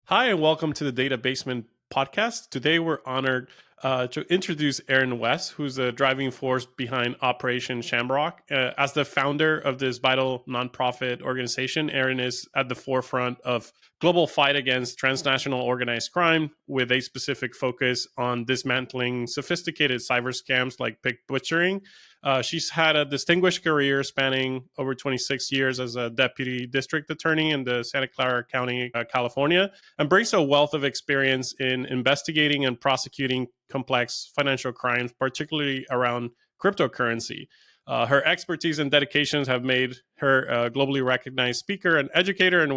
Hi, and welcome to the Data Basement podcast. Today, we're honored to introduce Erin West, who's the driving force behind Operation Shamrock. As the founder of this vital nonprofit organization, Erin is at the forefront of global fight against transnational organized crime, with a specific focus on dismantling sophisticated cyber scams like pig butchering. She's had a distinguished career spanning over 26 years as a deputy district attorney in the Santa Clara County, California, and brings a wealth of experience in investigating and prosecuting complex financial crimes, particularly around cryptocurrency. Her expertise and dedications have made her a globally recognized speaker and educator, and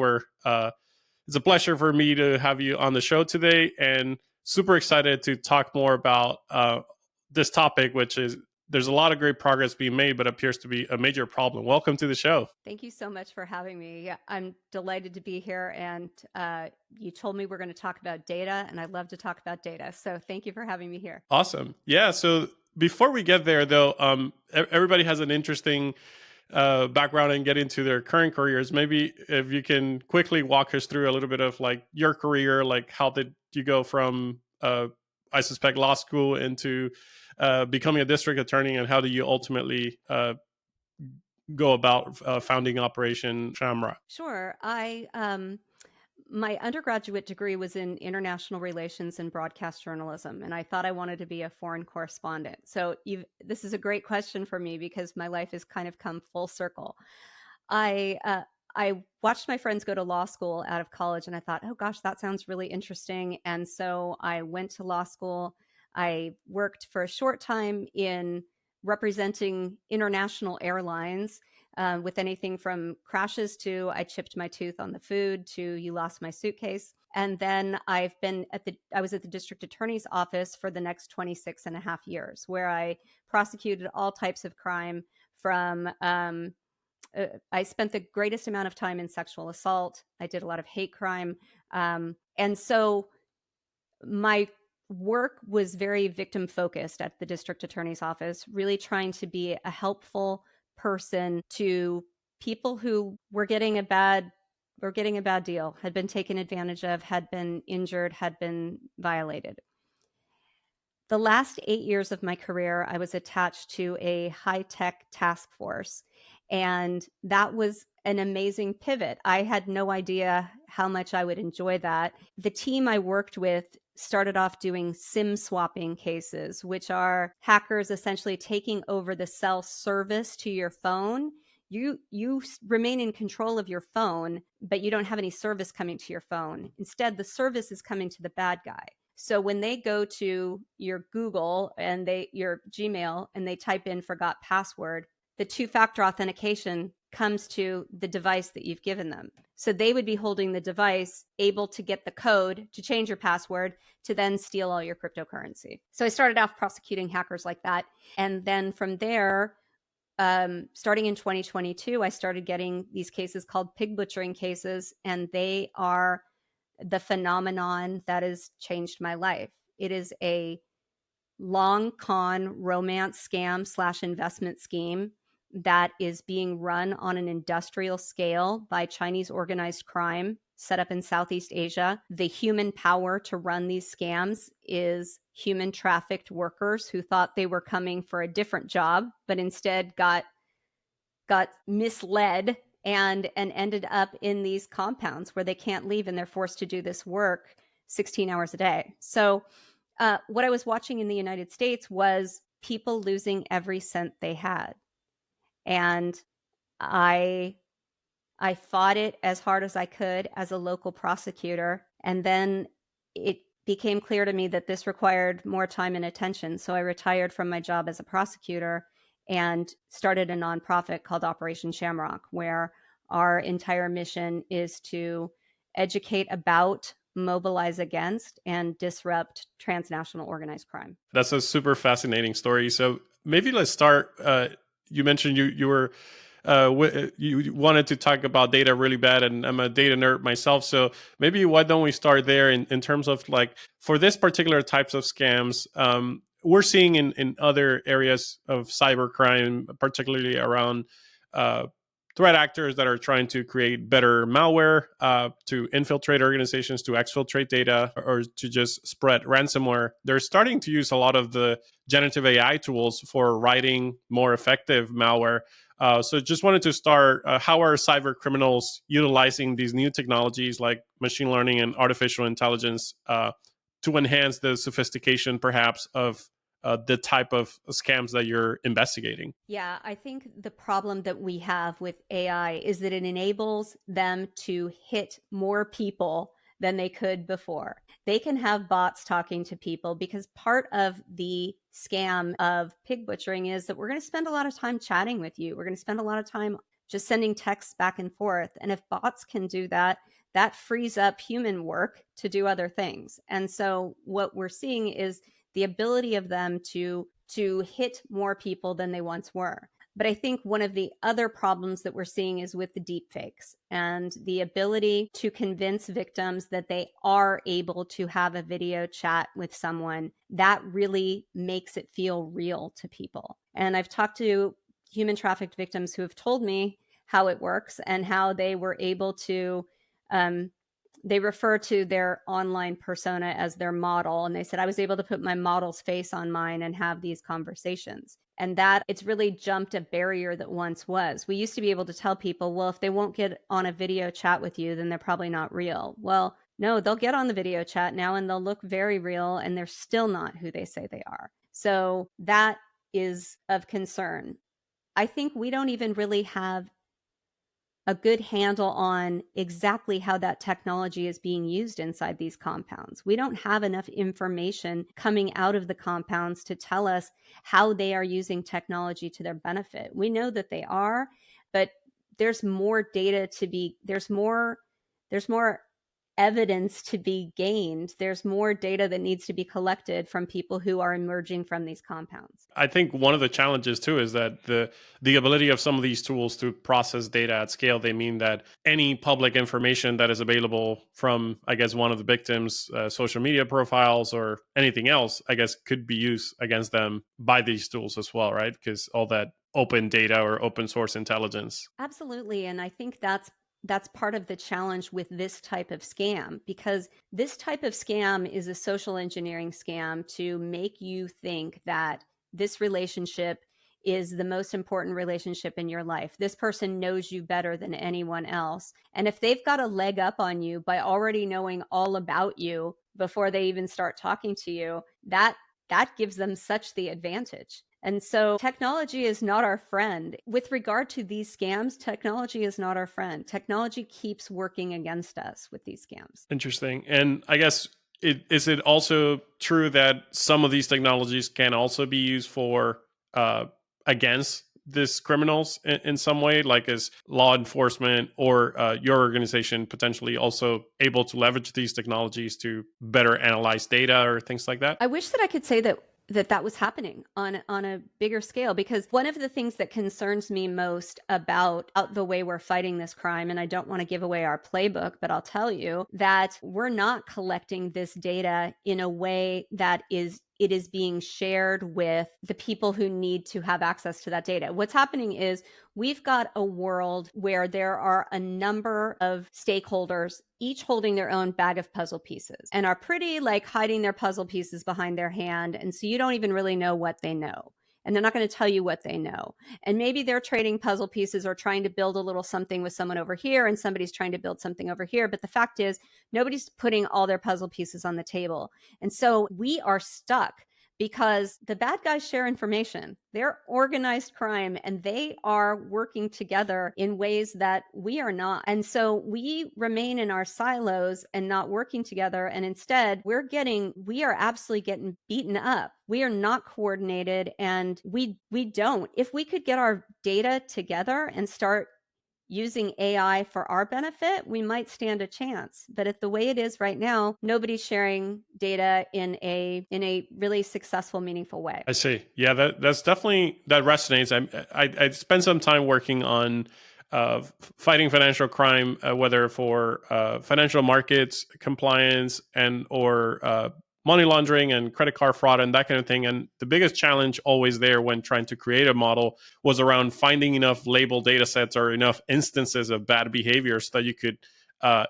it's a pleasure for me to have you on the show today, and super excited to talk more about this topic, which is there's a lot of great progress being made, but appears to be a major problem. Welcome to the show. Thank you so much for having me. Yeah, I'm delighted to be here. And you told me we're going to talk about data, and I love to talk about data. So thank you for having me here. Awesome. Yeah. So before we get there, though, everybody has an interesting background and get into their current careers. Maybe if you can quickly walk us through a little bit of like your career, like how did you go from, I suspect, law school into becoming a district attorney, and how do you ultimately go about founding Operation Shamrock? Sure. My undergraduate degree was in international relations and broadcast journalism, and I thought I wanted to be a foreign correspondent. So this is a great question for me because my life has kind of come full circle. I watched my friends go to law school out of college, and I thought, oh gosh, that sounds really interesting. And so I went to law school. I worked for a short time in representing international airlines, with anything from crashes to I chipped my tooth on the food to you lost my suitcase. And then I was at the district attorney's office for the next 26 and a half years, where I prosecuted all types of crime from I spent the greatest amount of time in sexual assault. I did a lot of hate crime. And so my work was very victim focused at the district attorney's office, really trying to be a helpful person to people who were getting a bad deal, had been taken advantage of, had been injured, had been violated. The last 8 years of my career, I was attached to a high-tech task force, and that was an amazing pivot. I had no idea how much I would enjoy that. The team I worked with started off doing SIM swapping cases, which are hackers essentially taking over the cell service to your phone. You remain in control of your phone, but you don't have any service coming to your phone. Instead, the service is coming to the bad guy. So when they go to your Google and your Gmail and they type in forgot password, the two-factor authentication comes to the device that you've given them. So they would be holding the device, able to get the code to change your password to then steal all your cryptocurrency. So I started off prosecuting hackers like that. And then from there, starting in 2022, I started getting these cases called pig butchering cases, and they are the phenomenon that has changed my life. It is a long con romance scam / investment scheme that is being run on an industrial scale by Chinese organized crime set up in Southeast Asia. The human power to run these scams is human trafficked workers who thought they were coming for a different job, but instead got misled and ended up in these compounds where they can't leave and they're forced to do this work 16 hours a day. So what I was watching in the United States was people losing every cent they had. And I fought it as hard as I could as a local prosecutor. And then it became clear to me that this required more time and attention. So I retired from my job as a prosecutor and started a nonprofit called Operation Shamrock, where our entire mission is to educate about, mobilize against, and disrupt transnational organized crime. That's a super fascinating story. So maybe let's start. You mentioned you were you wanted to talk about data really bad, and I'm a data nerd myself. So maybe why don't we start there in terms of like for this particular types of scams, we're seeing in other areas of cybercrime, particularly around threat actors that are trying to create better malware, to infiltrate organizations, to exfiltrate data, or to just spread ransomware. They're starting to use a lot of the generative AI tools for writing more effective malware. So just wanted to start, how are cyber criminals utilizing these new technologies like machine learning and artificial intelligence to enhance the sophistication, perhaps, of the type of scams that you're investigating? Yeah, I think the problem that we have with AI is that it enables them to hit more people than they could before. They can have bots talking to people because part of the scam of pig butchering is that we're going to spend a lot of time chatting with you. We're going to spend a lot of time just sending texts back and forth. And if bots can do that, that frees up human work to do other things. And so what we're seeing is the ability of them to hit more people than they once were. But I think one of the other problems that we're seeing is with the deep fakes and the ability to convince victims that they are able to have a video chat with someone. That really makes it feel real to people. And I've talked to human trafficked victims who have told me how it works and how they were able to they refer to their online persona as their model. And they said, I was able to put my model's face on mine and have these conversations. And that it's really jumped a barrier that once was. We used to be able to tell people, well, if they won't get on a video chat with you, then they're probably not real. Well, no, they'll get on the video chat now and they'll look very real and they're still not who they say they are. So that is of concern. I think we don't even really have a good handle on exactly how that technology is being used inside these compounds. We don't have enough information coming out of the compounds to tell us how they are using technology to their benefit. We know that they are, but there's more data to be, there's more evidence to be gained. There's more data that needs to be collected from people who are emerging from these compounds. I think one of the challenges too is that the ability of some of these tools to process data at scale, they mean that any public information that is available from, I guess, one of the victims' social media profiles or anything else, I guess, could be used against them by these tools as well, right? Because all that open data or open source intelligence. Absolutely. And I think that's part of the challenge with this type of scam, because this type of scam is a social engineering scam to make you think that this relationship is the most important relationship in your life. This person knows you better than anyone else. And if they've got a leg up on you by already knowing all about you before they even start talking to you, that gives them such the advantage. And so technology is not our friend. With regard to these scams, technology is not our friend. Technology keeps working against us with these scams. Interesting. And I guess, is it also true that some of these technologies can also be used for against these criminals in some way, like is law enforcement or your organization potentially also able to leverage these technologies to better analyze data or things like that? I wish that I could say that was happening on a bigger scale, because one of the things that concerns me most about the way we're fighting this crime, and I don't want to give away our playbook, but I'll tell you that we're not collecting this data in a way that it is being shared with the people who need to have access to that data. What's happening is we've got a world where there are a number of stakeholders, each holding their own bag of puzzle pieces and are pretty like hiding their puzzle pieces behind their hand. And so you don't even really know what they know. And they're not going to tell you what they know. And maybe they're trading puzzle pieces or trying to build a little something with someone over here, and somebody's trying to build something over here. But the fact is, nobody's putting all their puzzle pieces on the table. And so we are stuck because the bad guys share information. They're organized crime and they are working together in ways that we are not. And so we remain in our silos and not working together. And instead, we are absolutely getting beaten up. We are not coordinated, and we don't. If we could get our data together and start using AI for our benefit, we might stand a chance. But at the way it is right now, nobody's sharing data in a really successful, meaningful way. I see. Yeah, that's definitely, that resonates. I spent some time working on fighting financial crime, whether for financial markets compliance and or money laundering and credit card fraud and that kind of thing. And the biggest challenge always there when trying to create a model was around finding enough label data sets or enough instances of bad behavior so that you could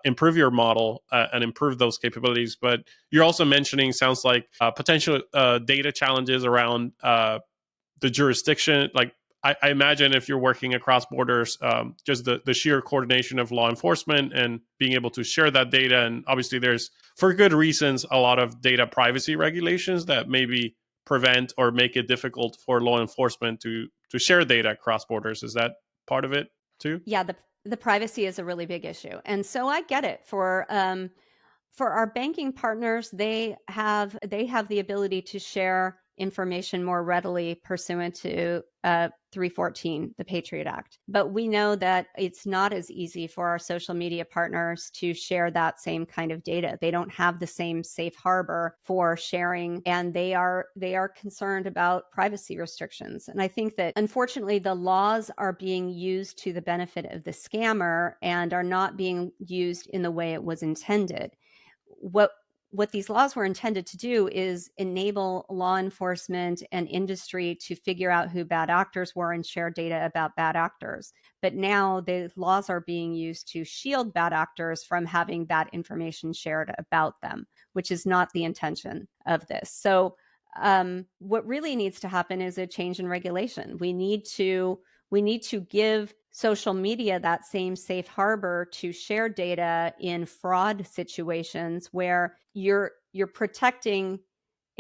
improve your model and improve those capabilities. But you're also mentioning, sounds like, potential data challenges around the jurisdiction. Like, I imagine if you're working across borders, just the sheer coordination of law enforcement and being able to share that data. And obviously, there's, for good reasons, a lot of data privacy regulations that maybe prevent or make it difficult for law enforcement to share data across borders. Is that part of it too? Yeah, the privacy is a really big issue. And so I get it. For our banking partners, they have the ability to share information more readily pursuant to 314, the Patriot Act. But we know that it's not as easy for our social media partners to share that same kind of data. They don't have the same safe harbor for sharing, and they are concerned about privacy restrictions. And I think that unfortunately the laws are being used to the benefit of the scammer and are not being used in the way it was intended. What these laws were intended to do is enable law enforcement and industry to figure out who bad actors were and share data about bad actors. But now the laws are being used to shield bad actors from having that information shared about them, which is not the intention of this. So what really needs to happen is a change in regulation. We need to give social media that same safe harbor to share data in fraud situations where you're protecting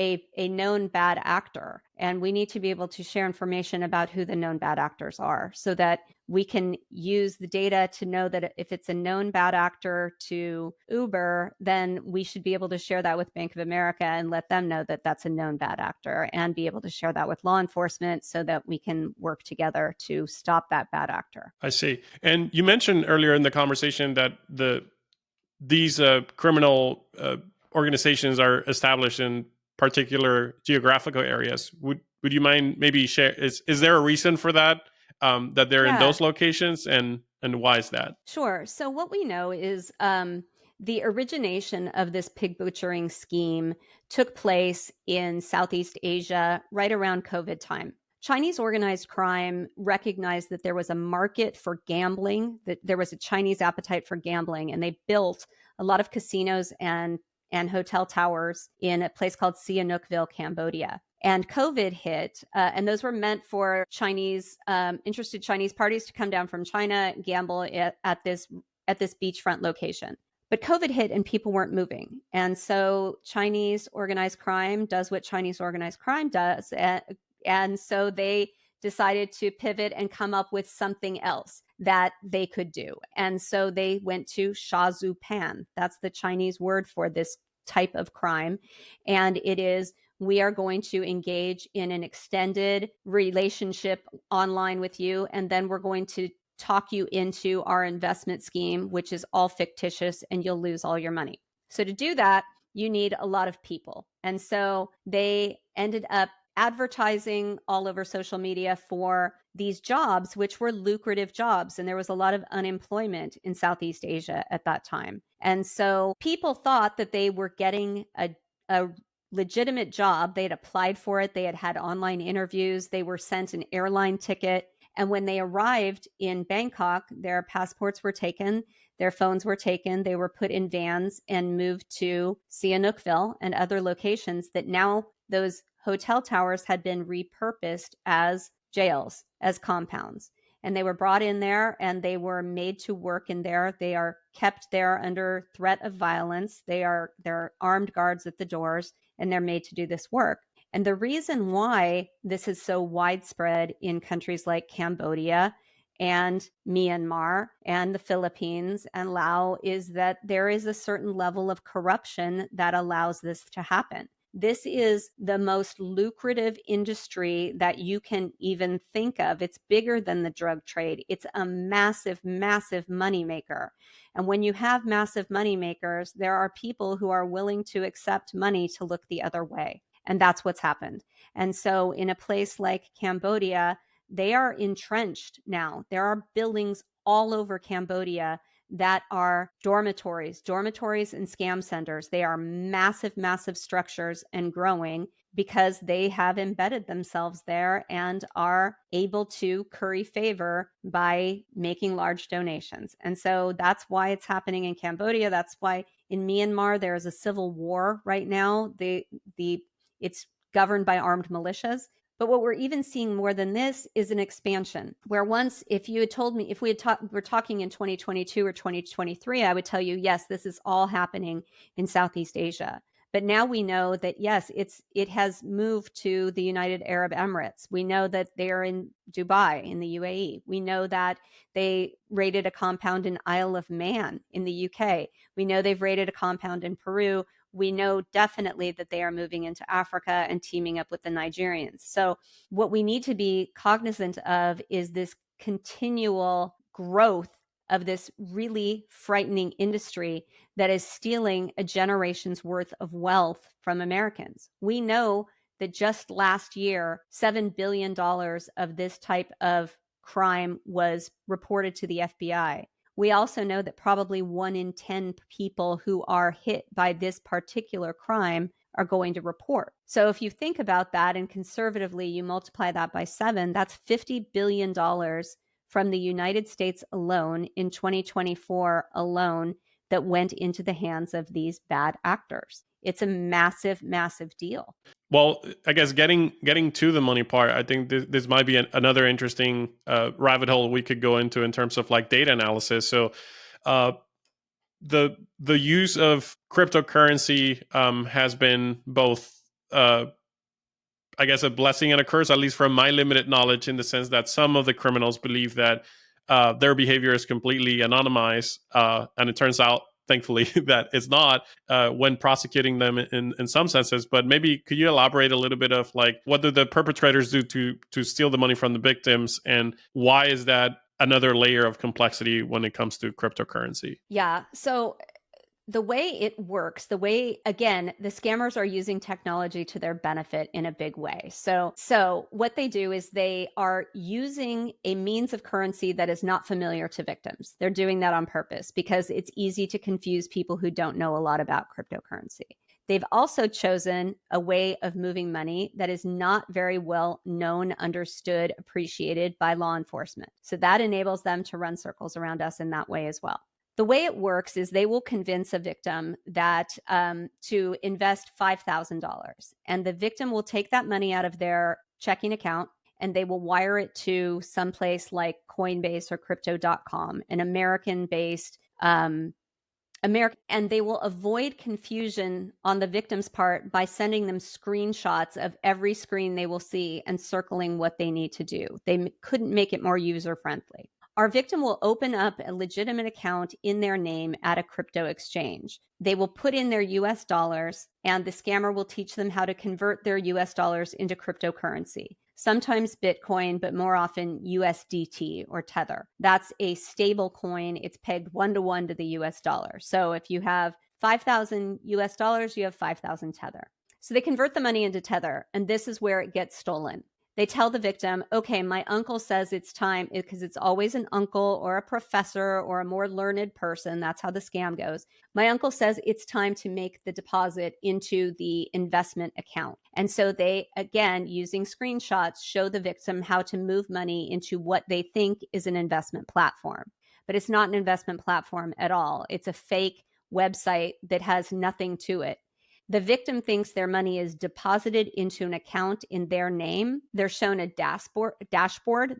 a known bad actor. And we need to be able to share information about who the known bad actors are so that we can use the data to know that if it's a known bad actor to Uber, then we should be able to share that with Bank of America and let them know that that's a known bad actor, and be able to share that with law enforcement so that we can work together to stop that bad actor. I see. And you mentioned earlier in the conversation that these criminal organizations are established in particular geographical areas. Would you mind maybe share? Is there a reason for that? That they're in Yeah, those locations, and why is that? sure. So what we know is the origination of this pig butchering scheme took place in Southeast Asia right around COVID time. Chinese organized crime recognized that there was a market for gambling, that there was a Chinese appetite for gambling, and they built a lot of casinos and hotel towers in a place called Sihanoukville, Cambodia. And COVID hit, and those were meant for interested Chinese parties to come down from China, gamble at this beachfront location. But COVID hit and people weren't moving. And so Chinese organized crime does what Chinese organized crime does. And so they decided to pivot and come up with something else that they could do. And so they went to Shazupan. That's the Chinese word for this type of crime. And it is, we are going to engage in an extended relationship online with you, and then we're going to talk you into our investment scheme, which is all fictitious, and you'll lose all your money. So to do that, you need a lot of people. And so they ended up advertising all over social media for these jobs, which were lucrative jobs. And there was a lot of unemployment in Southeast Asia at that time. And so people thought that they were getting a legitimate job. They had applied for it. They had had online interviews. They were sent an airline ticket. And when they arrived in Bangkok, their passports were taken, their phones were taken, they were put in vans and moved to Sihanoukville and other locations that now those hotel towers had been repurposed as jails, as compounds. And they were brought in there and they were made to work in there. They are kept there under threat of violence. They're armed guards at the doors, and they're made to do this work. And the reason why this is so widespread in countries like Cambodia and Myanmar and the Philippines and Laos is that there is a certain level of corruption that allows this to happen. This is the most lucrative industry that you can even think of. It's bigger than the drug trade. It's a massive, massive moneymaker. And when you have massive moneymakers, there are people who are willing to accept money to look the other way. And that's what's happened. And so in a place like Cambodia, they are entrenched now. There are buildings all over Cambodia that are dormitories and scam centers. They are massive, massive structures and growing because they have embedded themselves there and are able to curry favor by making large donations. And so that's why it's happening in Cambodia. That's why in Myanmar there is a civil war right now. It's governed by armed militias. But what we're even seeing more than this is an expansion where once, if you had told me, if we had we're talking in 2022 or 2023, I would tell you, yes, this is all happening in Southeast Asia. But now we know that, yes, it has moved to the United Arab Emirates. We know that they're in Dubai, in the UAE. We know that they raided a compound in Isle of Man in the UK. We know they've raided a compound in Peru. We know definitely that they are moving into Africa and teaming up with the Nigerians. So what we need to be cognizant of is this continual growth of this really frightening industry that is stealing a generation's worth of wealth from Americans. We know that just last year, $7 billion of this type of crime was reported to the FBI. We also know that probably 1 in 10 people who are hit by this particular crime are going to report. So if you think about that and conservatively you multiply that by 7, that's $50 billion from the United States alone in 2024 alone that went into the hands of these bad actors. It's a massive, massive deal. Well, I guess getting to the money part, I think this might be another interesting rabbit hole we could go into in terms of like data analysis. So, the use of cryptocurrency has been both, I guess, a blessing and a curse, at least from my limited knowledge, in the sense that some of the criminals believe that their behavior is completely anonymized, and it turns out, thankfully, that it's not when prosecuting them in some senses. But maybe could you elaborate a little bit of like what do the perpetrators do to steal the money from the victims, and why is that another layer of complexity when it comes to cryptocurrency? Yeah. So the way it works, again, the scammers are using technology to their benefit in a big way. So what they do is they are using a means of currency that is not familiar to victims. They're doing that on purpose because it's easy to confuse people who don't know a lot about cryptocurrency. They've also chosen a way of moving money that is not very well known, understood, appreciated by law enforcement. So that enables them to run circles around us in that way as well. The way it works is they will convince a victim that to invest $5,000, and the victim will take that money out of their checking account and they will wire it to someplace like Coinbase or crypto.com, an American-based and they will avoid confusion on the victim's part by sending them screenshots of every screen they will see and circling what they need to do. They couldn't make it more user-friendly. Our victim will open up a legitimate account in their name at a crypto exchange. They will put in their US dollars, and the scammer will teach them how to convert their US dollars into cryptocurrency. Sometimes Bitcoin, but more often USDT or Tether. That's a stable coin. It's pegged 1-to-1 to the US dollar. So if you have 5,000 US dollars, you have 5,000 Tether. So they convert the money into Tether, and this is where it gets stolen. They tell the victim, okay, my uncle says it's time, because it's always an uncle or a professor or a more learned person. That's how the scam goes. My uncle says it's time to make the deposit into the investment account. And so they, again, using screenshots, show the victim how to move money into what they think is an investment platform. But it's not an investment platform at all. It's a fake website that has nothing to it. The victim thinks their money is deposited into an account in their name. They're shown a dashboard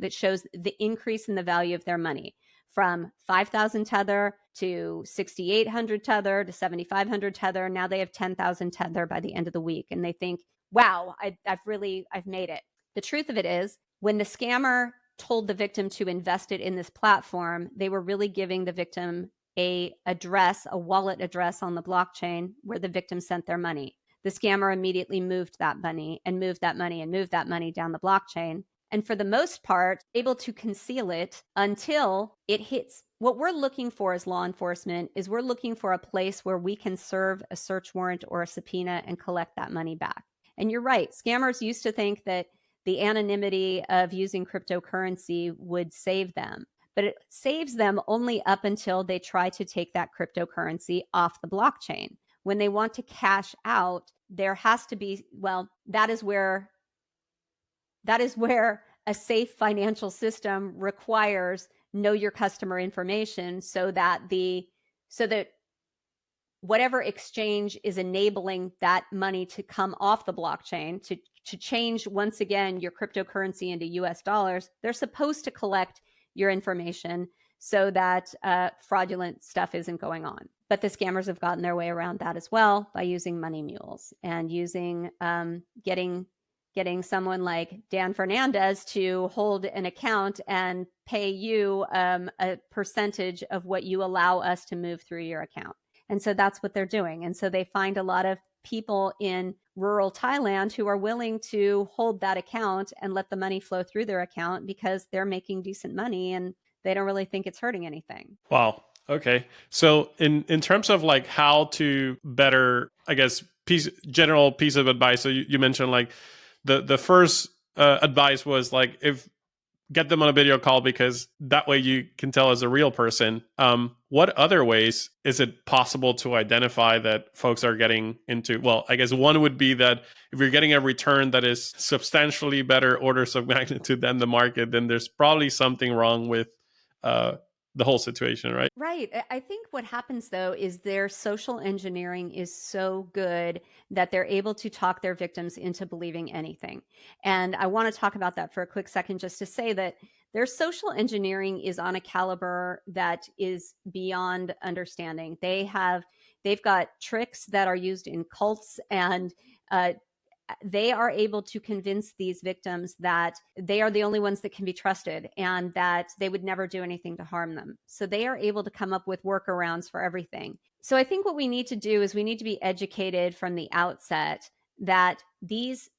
that shows the increase in the value of their money from 5,000 Tether to 6,800 Tether to 7,500 Tether. Now they have 10,000 Tether by the end of the week. And they think, wow, I've made it. The truth of it is, when the scammer told the victim to invest it in this platform, they were really giving the victim a wallet address on the blockchain where the victim sent their money. The scammer immediately moved that money and moved that money and moved that money down the blockchain. And for the most part, able to conceal it until it hits. What we're looking for as law enforcement is we're looking for a place where we can serve a search warrant or a subpoena and collect that money back. And you're right. Scammers used to think that the anonymity of using cryptocurrency would save them. but it saves them only up until they try to take that cryptocurrency off the blockchain. When they want to cash out, there has to be, well, that is where a safe financial system requires know your customer information, so that whatever exchange is enabling that money to come off the blockchain, to change once again your cryptocurrency into US dollars, they're supposed to collect your information so that fraudulent stuff isn't going on. But the scammers have gotten their way around that as well by using money mules and using getting someone like Dan Fernandez to hold an account and pay you a percentage of what you allow us to move through your account. And so that's what they're doing. And so they find a lot of people in rural Thailand who are willing to hold that account and let the money flow through their account because they're making decent money and they don't really think it's hurting anything. Wow. Okay. So in terms of like how to better, I guess, general piece of advice. So you mentioned like the first advice was like, if get them on a video call, because that way you can tell as a real person. What other ways is it possible to identify that folks are getting into? Well, I guess one would be that if you're getting a return that is substantially better orders of magnitude than the market, then there's probably something wrong with the whole situation, right? Right. I think what happens though is their social engineering is so good that they're able to talk their victims into believing anything. And I want to talk about that for a quick second, just to say that their social engineering is on a caliber that is beyond understanding. They've got tricks that are used in cults, and they are able to convince these victims that they are the only ones that can be trusted and that they would never do anything to harm them. So they are able to come up with workarounds for everything. So I think what we need to do is we need to be educated from the outset that these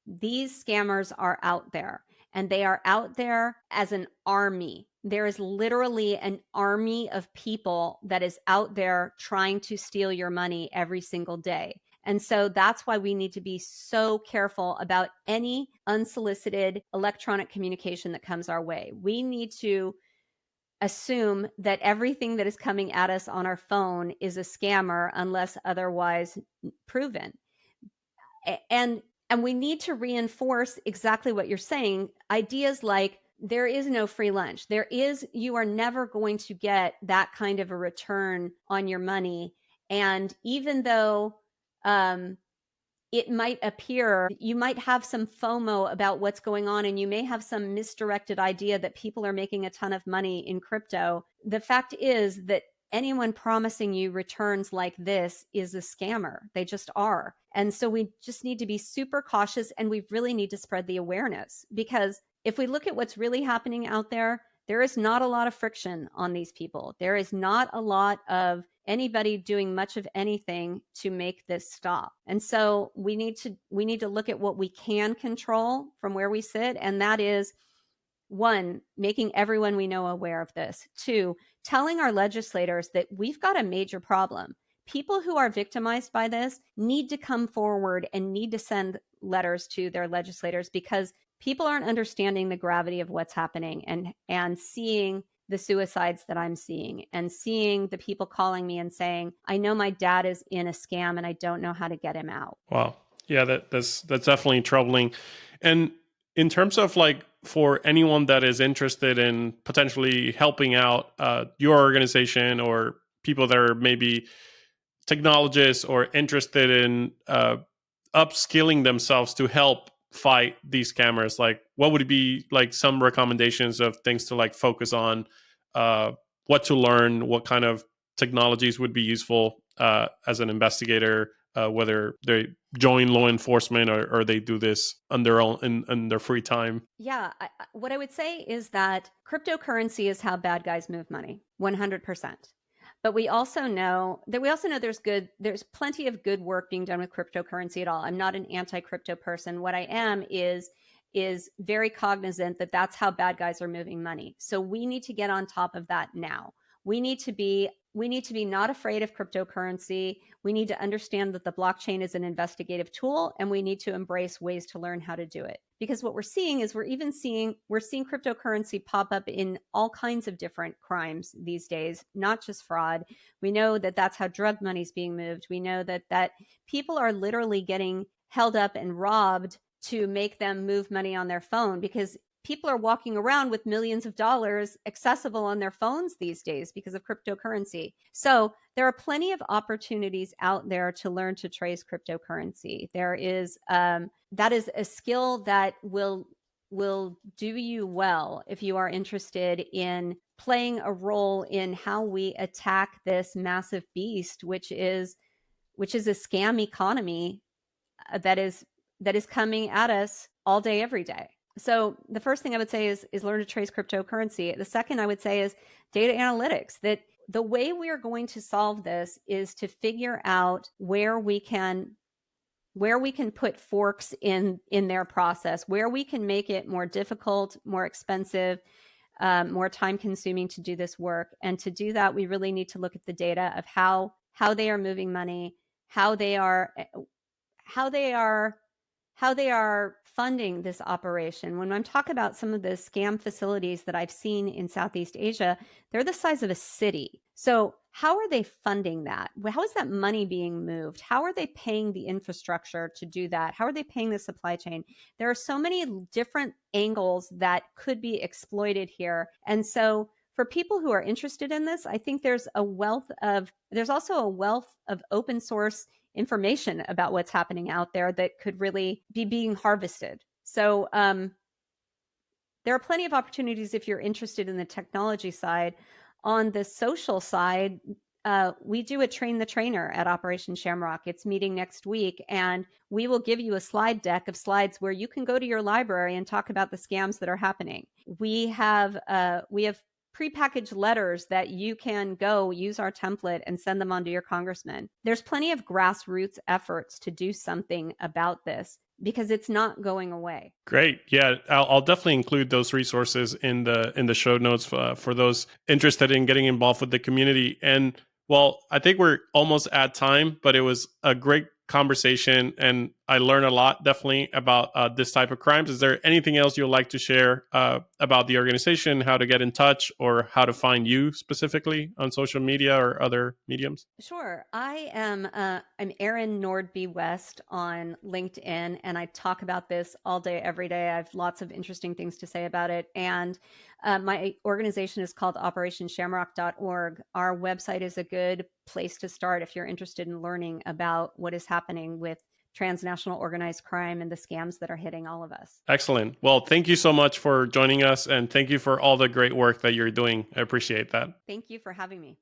scammers are out there, and they are out there as an army. There is literally an army of people that is out there trying to steal your money every single day. And so that's why we need to be so careful about any unsolicited electronic communication that comes our way. We need to assume that everything that is coming at us on our phone is a scammer unless otherwise proven. And we need to reinforce exactly what you're saying. Ideas like there is no free lunch. You are never going to get that kind of a return on your money. And even though it might appear you might have some FOMO about what's going on, and you may have some misdirected idea that people are making a ton of money in crypto. The fact is that anyone promising you returns like this is a scammer. They just are. And so we just need to be super cautious, and we really need to spread the awareness, because if we look at what's really happening out there, there is not a lot of friction on these people. There is not a lot of anybody doing much of anything to make this stop. And so we need to look at what we can control from where we sit, and that is, one, making everyone we know aware of this. Two, telling our legislators that we've got a major problem. People who are victimized by this need to come forward and need to send letters to their legislators, because people aren't understanding the gravity of what's happening, and seeing the suicides that I'm seeing, and seeing the people calling me and saying, I know my dad is in a scam and I don't know how to get him out. Wow. Yeah, that's definitely troubling. And in terms of like, for anyone that is interested in potentially helping out your organization, or people that are maybe technologists or interested in upskilling themselves to help fight these scammers, like what would be like some recommendations of things to like focus on, what to learn, what kind of technologies would be useful as an investigator, whether they join law enforcement, or they do this on their own in their free time? Yeah, what I would say is that cryptocurrency is how bad guys move money, 100%. But we also know there's plenty of good work being done with cryptocurrency at all. I'm not an anti-crypto person. What I am is very cognizant that that's how bad guys are moving money. So we need to get on top of that now. We need to be we need to be not afraid of cryptocurrency. We need to understand that the blockchain is an investigative tool, and we need to embrace ways to learn how to do it. Because what we're seeing is we're seeing cryptocurrency pop up in all kinds of different crimes these days, not just fraud. We know that that's how drug money is being moved. We know that people are literally getting held up and robbed to make them move money on their phone, because people are walking around with millions of dollars accessible on their phones these days because of cryptocurrency. So there are plenty of opportunities out there to learn to trace cryptocurrency. There is that is a skill that will do you well if you are interested in playing a role in how we attack this massive beast, which is a scam economy that is coming at us all day, every day. So the first thing I would say is learn to trace cryptocurrency. The second I would say is data analytics. That the way we are going to solve this is to figure out where we can put forks in their process, where we can make it more difficult, more expensive, more time consuming to do this work. And to do that, we really need to look at the data of how they are moving money, how they are funding this operation. When I'm talking about some of the scam facilities that I've seen in Southeast Asia, they're the size of a city. So how are they funding that? How is that money being moved? How are they paying the infrastructure to do that? How are they paying the supply chain? There are so many different angles that could be exploited here. And so for people who are interested in this, I think there's also a wealth of open source information about what's happening out there that could really be being harvested. So there are plenty of opportunities if you're interested in the technology side. On the social side, we do a Train the Trainer at Operation Shamrock. It's meeting next week, and we will give you a slide deck of slides where you can go to your library and talk about the scams that are happening. We have prepackaged letters that you can go use our template and send them on to your congressman. There's plenty of grassroots efforts to do something about this because it's not going away. Great. Yeah, I'll definitely include those resources in the show notes for those interested in getting involved with the community. And well, I think we're almost at time, but it was a great conversation, and I learned a lot definitely about this type of crimes. Is there anything else you'd like to share about the organization, how to get in touch, or how to find you specifically on social media or other mediums? Sure. I'm Erin Nordby West on LinkedIn, and I talk about this all day, every day. I have lots of interesting things to say about it. And my organization is called operationshamrock.org. Our website is a good place to start if you're interested in learning about what is happening with transnational organized crime and the scams that are hitting all of us. Excellent. Well, thank you so much for joining us, and thank you for all the great work that you're doing. I appreciate that. Thank you for having me.